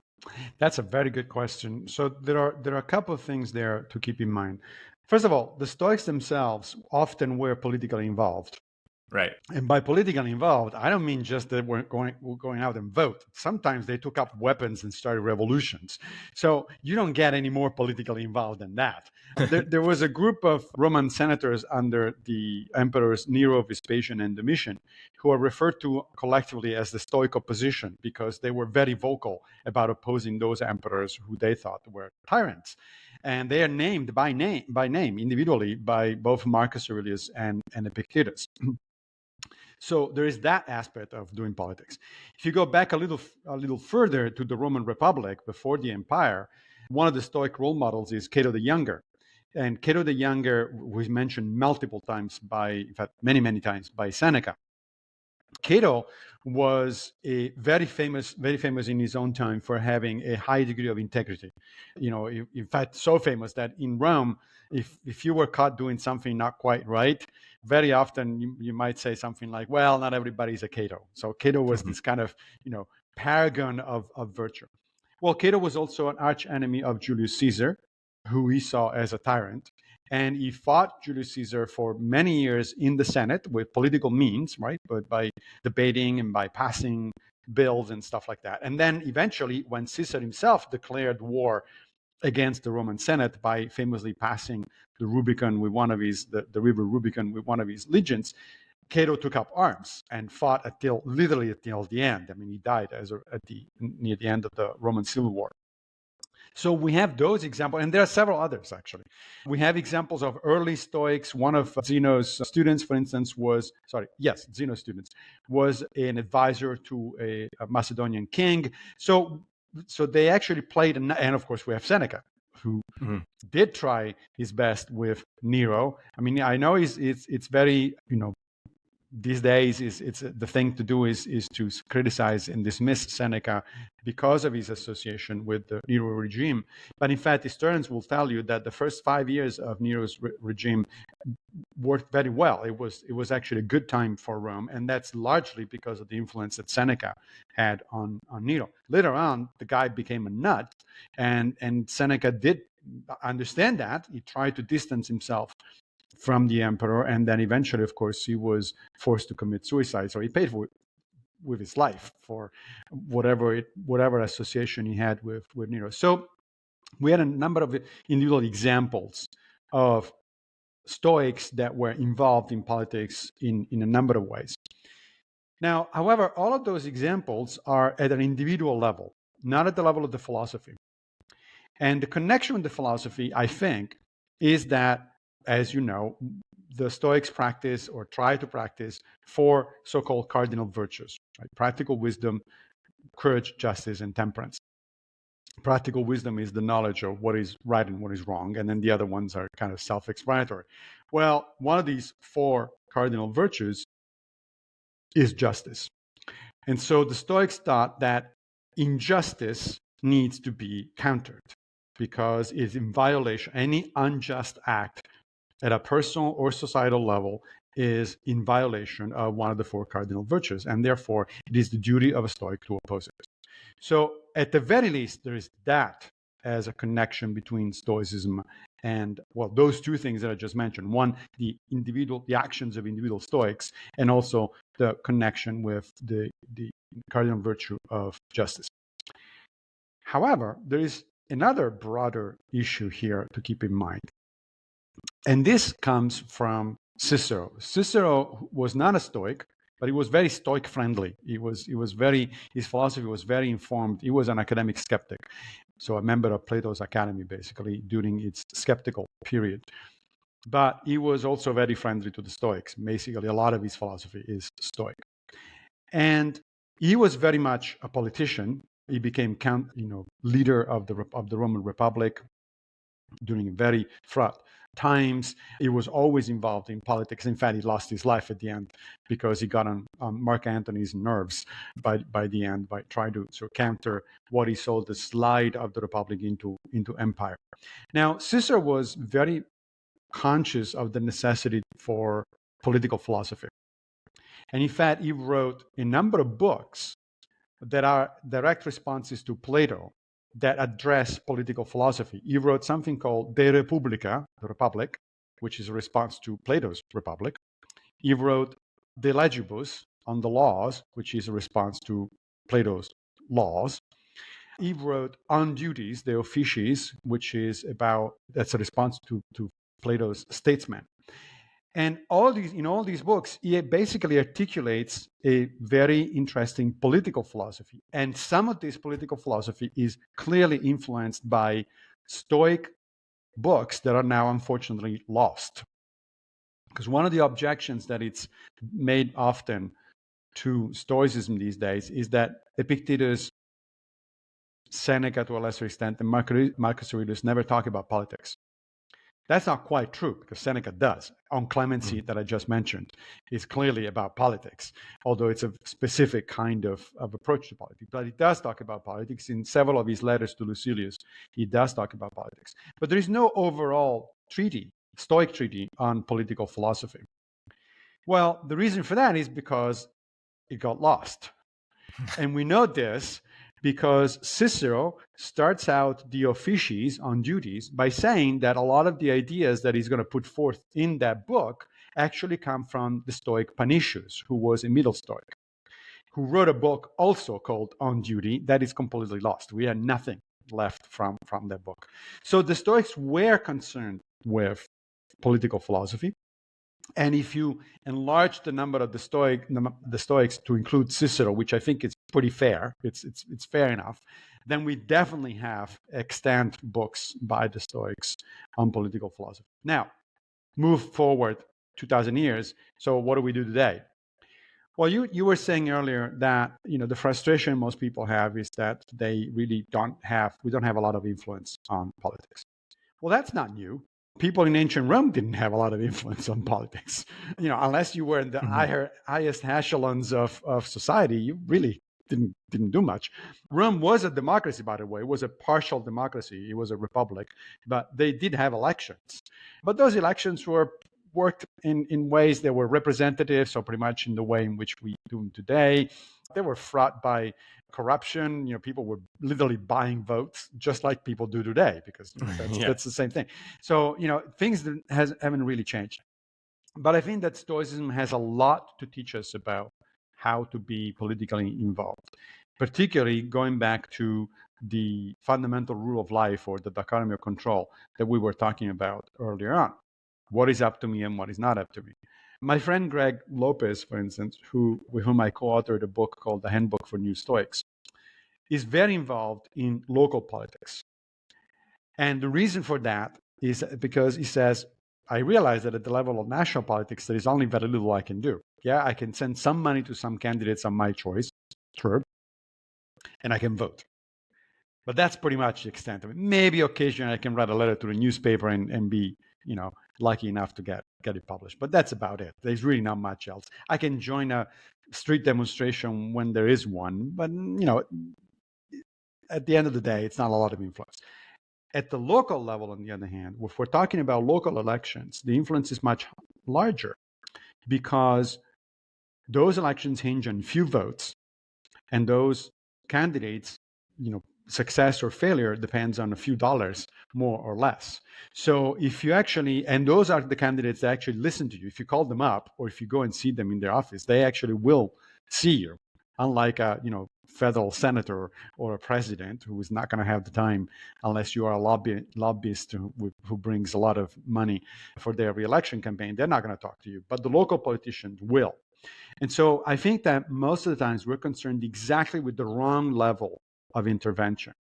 That's a very good question. So there are a couple of things there to keep in mind. First of all, the Stoics themselves often were politically involved. Right. And by politically involved, I don't mean just that we're going out and vote. Sometimes they took up weapons and started revolutions. So you don't get any more politically involved than that. There was a group of Roman senators under the emperors Nero, Vespasian, and Domitian who are referred to collectively as the Stoic opposition because they were very vocal about opposing those emperors who they thought were tyrants. And they are named by name individually by both Marcus Aurelius and Epictetus. So there is that aspect of doing politics. If you go back a little further to the Roman Republic before the empire, one of the Stoic role models is Cato the Younger. And Cato the Younger was mentioned multiple times in fact, many times by Seneca. Cato was a very famous in his own time for having a high degree of integrity. In fact, so famous that in Rome, if you were caught doing something not quite right, very often you might say something like, "Well, not everybody's a Cato." So Cato was this kind of paragon of virtue. Well, Cato was also an arch enemy of Julius Caesar, who he saw as a tyrant. And he fought Julius Caesar for many years in the Senate with political means, right? But by debating and by passing bills and stuff like that. And then eventually, when Caesar himself declared war against the Roman Senate by famously passing the Rubicon with the river Rubicon with one of his legions, Cato took up arms and fought literally until the end. I mean, he died near the end of the Roman Civil War. So we have those examples, and there are several others, actually. We have examples of early Stoics. One of Zeno's students, for instance, Zeno's students, was an advisor to a Macedonian king. So they actually played, and of course we have Seneca, who did try his best with Nero. I mean, I know it's very, these days it's the thing to do is to criticize and dismiss Seneca because of his association with the Nero regime. But in fact, historians will tell you that the first 5 years of Nero's regime worked very well. It was actually a good time for Rome, and that's largely because of the influence that Seneca had on Nero. Later on, the guy became a nut, and Seneca did understand that. He tried to distance himself from the emperor, and then eventually, of course, he was forced to commit suicide. So he paid for it with his life for whatever association he had with Nero. So we had a number of individual examples of Stoics that were involved in politics in a number of ways. Now, however, all of those examples are at an individual level, not at the level of the philosophy. And the connection with the philosophy, I think, is that, as you know, the Stoics practice or try to practice 4 so-called cardinal virtues, right? Practical wisdom, courage, justice, and temperance. Practical wisdom is the knowledge of what is right and what is wrong, and then the other ones are kind of self-explanatory. Well, one of these four cardinal virtues is justice. And so the Stoics thought that injustice needs to be countered because it's in violation. Any unjust act at a personal or societal level is in violation of one of the four cardinal virtues, and therefore it is the duty of a Stoic to oppose it. So at the very least, there is that as a connection between Stoicism and, well, those two things that I just mentioned. One, the actions of individual Stoics, and also the connection with the cardinal virtue of justice. However, there is another broader issue here to keep in mind. And this comes from Cicero. Cicero was not a Stoic, but he was very Stoic friendly. His philosophy was very informed. He was an academic skeptic. So a member of Plato's Academy, basically, during its skeptical period. But he was also very friendly to the Stoics. Basically, a lot of his philosophy is Stoic. And he was very much a politician. He became leader of the Roman Republic during very fraught times. He was always involved in politics. In fact, he lost his life at the end because he got on Mark Antony's nerves by the end, by trying to sort of counter what he saw the slide of the Republic into empire. Now, Cicero was very conscious of the necessity for political philosophy. And in fact, he wrote a number of books that are direct responses to Plato that address political philosophy. He wrote something called De Republica, the Republic, which is a response to Plato's Republic. He wrote De Legibus, on the laws, which is a response to Plato's laws. He wrote On Duties, De Officiis, which is that's a response to Plato's Statesman. And in all these books, he basically articulates a very interesting political philosophy. And some of this political philosophy is clearly influenced by Stoic books that are now unfortunately lost. Because one of the objections that it's made often to Stoicism these days is that Epictetus, Seneca to a lesser extent, and Marcus Aurelius never talk about politics. That's not quite true, because Seneca does. On Clemency, that I just mentioned, is clearly about politics, although it's a specific kind of approach to politics. But he does talk about politics in several of his letters to Lucilius. He does talk about politics. But there is no overall Stoic treaty on political philosophy. Well, the reason for that is because it got lost. And we know this because Cicero starts out the Officiis, On Duties, by saying that a lot of the ideas that he's going to put forth in that book actually come from the Stoic Panicius, who was a Middle Stoic, who wrote a book also called On Duty that is completely lost. We had nothing left from that book. So the Stoics were concerned with political philosophy. And if you enlarge the number of the Stoics to include Cicero, which I think is pretty fair, it's fair enough, then we definitely have extant books by the Stoics on political philosophy. Now, move forward 2,000 years. So what do we do today? Well, you were saying earlier that the frustration most people have is that they really we don't have a lot of influence on politics. Well, that's not new. People in ancient Rome didn't have a lot of influence on politics. Unless you were in the highest echelons of society, you really didn't do much. Rome was a democracy, by the way. It was a partial democracy. It was a republic, but they did have elections. But those elections worked in ways that were representative, so pretty much in the way in which we do them today. They were fraught by corruption. People were literally buying votes just like people do today, because that's the same thing. So things haven't really changed. But I think that Stoicism has a lot to teach us about how to be politically involved, particularly going back to the fundamental rule of life, or the dichotomy of control that we were talking about earlier on. What is up to me and what is not up to me? My friend Greg Lopez, for instance, with whom I co-authored a book called The Handbook for New Stoics, is very involved in local politics. And the reason for that is because he says, I realize that at the level of national politics, there is only very little I can do. Yeah, I can send some money to some candidates of my choice, sure, and I can vote. But that's pretty much the extent of it. Maybe occasionally I can write a letter to the newspaper and be, lucky enough to get it published. But that's about it. There's really not much else. I can join a street demonstration when there is one, but at the end of the day, it's not a lot of influence. At the local level, on the other hand, if we're talking about local elections, the influence is much larger because those elections hinge on few votes, and those candidates, success or failure depends on a few dollars, more or less. So if you and those are the candidates that actually listen to you. If you call them up or if you go and see them in their office, they actually will see you. Unlike a, federal senator or a president who is not going to have the time unless you are a lobbyist who brings a lot of money for their reelection campaign, they're not going to talk to you. But the local politicians will. And so I think that most of the times we're concerned exactly with the wrong level of intervention.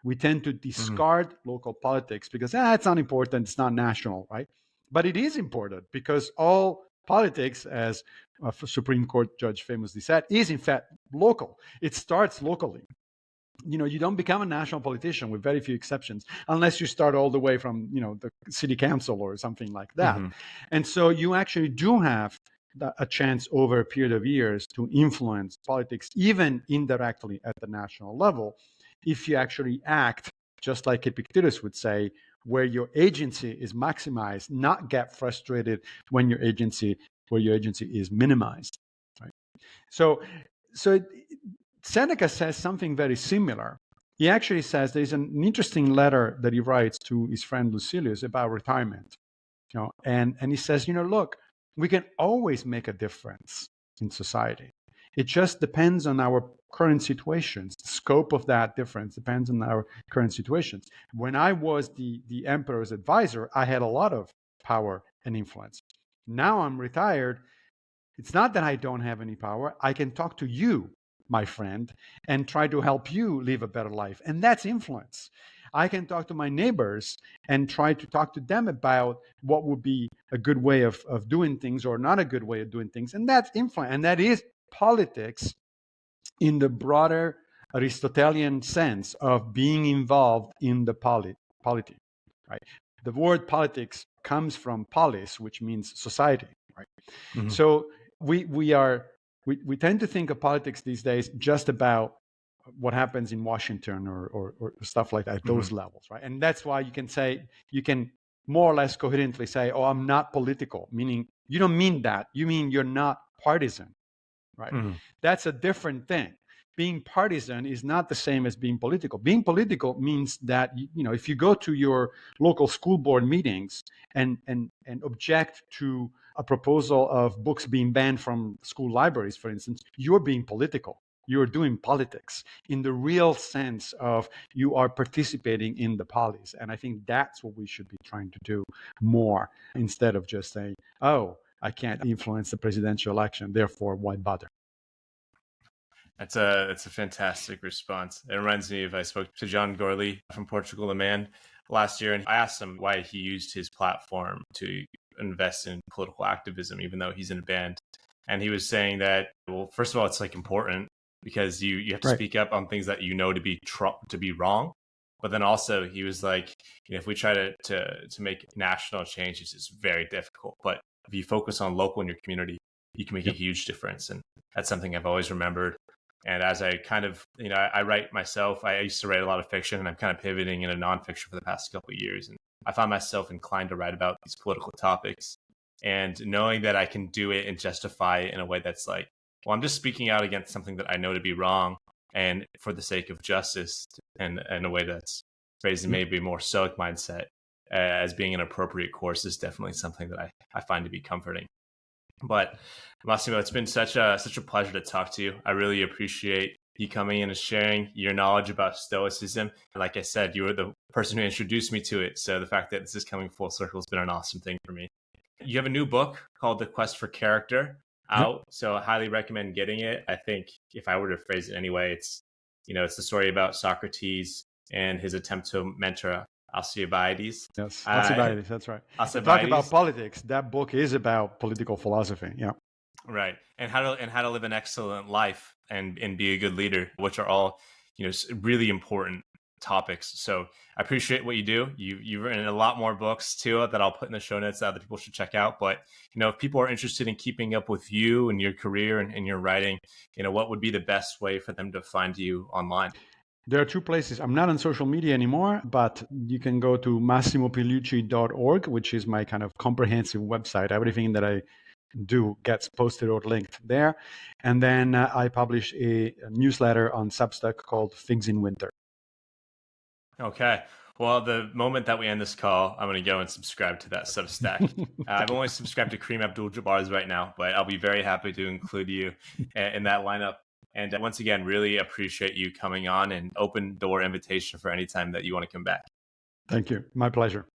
We tend to discard local politics because it's not important, it's not national, right? But it is important because all politics, as a Supreme Court judge famously said, is in fact local. It starts locally. You don't become a national politician, with very few exceptions, unless you start all the way from, the city council or something like that. Mm-hmm. And so you actually do have a chance over a period of years to influence politics, even indirectly at the national level, if you actually act just like Epictetus would say, where your agency is maximized, not get frustrated when your agency is minimized. Right? So Seneca says something very similar. He actually says there's an interesting letter that he writes to his friend Lucilius about retirement. And he says, look, we can always make a difference in society. It just depends on our current situations. The scope of that difference depends on our current situations. When I was the emperor's advisor, I had a lot of power and influence. Now I'm retired. It's not that I don't have any power. I can talk to you, my friend, and try to help you live a better life. And that's influence. I can talk to my neighbors and try to talk to them about what would be a good way of doing things or not a good way of doing things. And that's influence. And that is politics in the broader Aristotelian sense of being involved in the polity, right? The word politics comes from polis, which means society, right? Mm-hmm. So we tend to think of politics these days just about what happens in Washington or stuff like that at those levels, right? And that's why you can more or less coherently say, oh, I'm not political, meaning you don't mean that. You mean you're not partisan, right? Mm-hmm. That's a different thing. Being partisan is not the same as being political. Being political means that, if you go to your local school board meetings and object to a proposal of books being banned from school libraries, for instance, you're being political. You're doing politics in the real sense of you are participating in the polis. And I think that's what we should be trying to do more, instead of just saying, oh, I can't influence the presidential election, therefore why bother? That's a fantastic response. It reminds me of, I spoke to John Gorley from Portugal the Man last year, and I asked him why he used his platform to invest in political activism, even though he's in a band. And he was saying that, well, first of all, it's important because you have to speak up on things that you know to be wrong. But then also he was like, if we try to make national changes, it's very difficult. But if you focus on local in your community, you can make a huge difference. And that's something I've always remembered. And as I kind of, I write myself, I used to write a lot of fiction, and I'm kind of pivoting into nonfiction for the past couple of years. And I found myself inclined to write about these political topics, and knowing that I can do it and justify it in a way that's like, well, I'm just speaking out against something that I know to be wrong, and for the sake of justice, and in a way that's raised in maybe a more Stoic mindset, as being an appropriate course, is definitely something that I find to be comforting. But Massimo, it's been such a pleasure to talk to you. I really appreciate you coming in and sharing your knowledge about Stoicism. Like I said, you were the person who introduced me to it. So the fact that this is coming full circle has been an awesome thing for me. You have a new book called The Quest for Character out. So I highly recommend getting it. I think if I were to phrase it anyway, it's the story about Socrates and his attempt to mentor Alcibiades. Yes, Alcibiades, that's right. Alcibiades. Talk about politics. That book is about political philosophy. Yeah. Right. And how to live an excellent life and be a good leader, which are all, really important topics. So I appreciate what you do. You've written a lot more books too that I'll put in the show notes that other people should check out. But if people are interested in keeping up with you and your career and your writing, what would be the best way for them to find you online? There are two places. I'm not on social media anymore, but you can go to massimopigliucci.org, which is my kind of comprehensive website. Everything that I do gets posted or linked there. And then I publish a newsletter on Substack called Figs in Winter. Okay. Well, the moment that we end this call, I'm going to go and subscribe to that Substack. I've only subscribed to Kareem Abdul-Jabbar's right now, but I'll be very happy to include you in that lineup. And once again, really appreciate you coming on, and open door invitation for any time that you want to come back. Thank you. My pleasure.